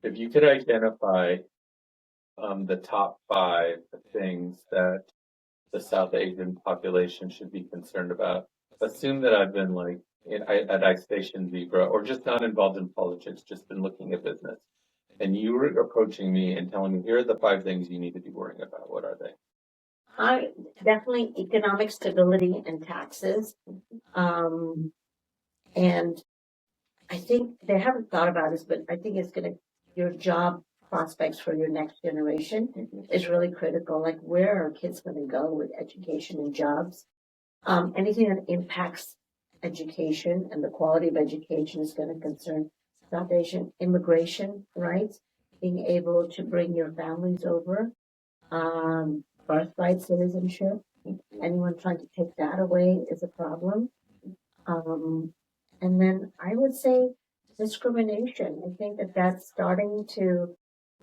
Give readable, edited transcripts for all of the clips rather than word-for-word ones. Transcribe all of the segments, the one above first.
if you could identify the top 5 things that the South Asian population should be concerned about, assume that I've been like at I Station Zebra or just not involved in politics, just been looking at business. And you were approaching me and telling me, here are the 5 things you need to be worrying about. What are they? Definitely economic stability and taxes. And I think they haven't thought about this, but I think your job prospects for your next generation is really critical. Like, where are kids going to go with education and jobs? Anything that impacts education and the quality of education is going to concern South Asian immigration rights, being able to bring your families over, birthright citizenship. Anyone trying to take that away is a problem. And then I would say discrimination. I think that that's starting to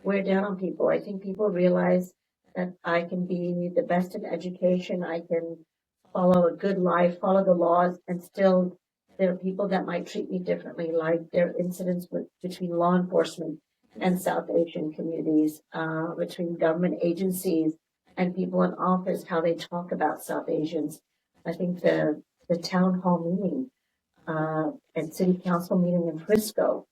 wear down on people. I think people realize that I can be the best in education. I can follow a good life, follow the laws, and still there are people that might treat me differently, like there are incidents between law enforcement and South Asian communities, between government agencies and people in office, how they talk about South Asians. I think the town hall meeting and city council meeting in Frisco,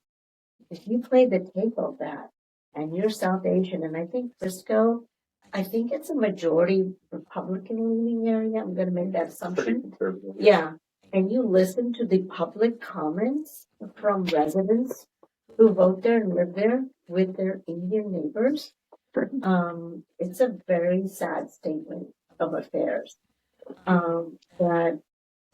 if you play the tape of that and you're South Asian, and I think Frisco, I think it's a majority Republican leaning area. I'm going to make that assumption. Yeah. And you listen to the public comments from residents who vote there and live there with their Indian neighbors. It's a very sad statement of affairs. That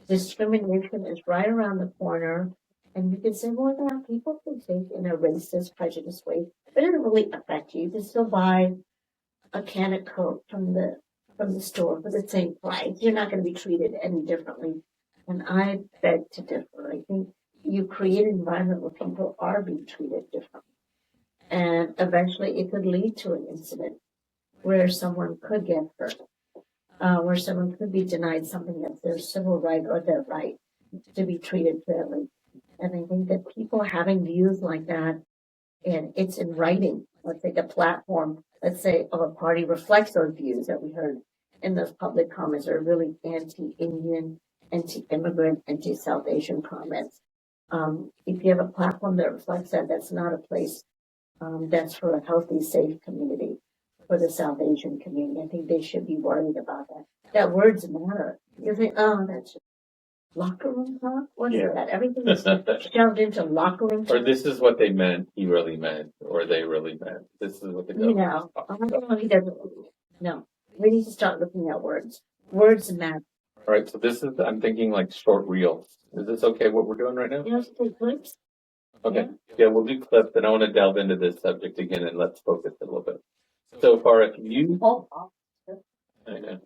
discrimination is right around the corner. And you can say, well, yeah, people can think in a racist, prejudiced way, but it doesn't really affect you. You can still buy a can of Coke from the store for the same price. You're not going to be treated any differently. And I beg to differ. I think you create an environment where people are being treated differently. And eventually it could lead to an incident where someone could get hurt, where someone could be denied something that's their civil right or their right to be treated fairly. And I think that people having views like that, and it's in writing, let's say the platform, let's say, of a party reflects those views that we heard in those public comments are really anti-Indian, anti-immigrant, anti-South Asian comments. If you have a platform that reflects that, that's not a place that's for a healthy, safe community for the South Asian community. I think they should be worried about that. That words matter. You think, oh, that's locker room talk? What is that? Everything is shoved into locker room talk. Or this is what they meant, he really meant, or they really meant. This is what the government he doesn't. No, we need to start looking at words. Words matter. All right, so this is, I'm thinking like short reels. Is this okay what we're doing right now? You know, take clips. Okay, yeah, we'll do clips, and I want to delve into this subject again, and let's focus a little bit. So far, if you... I know.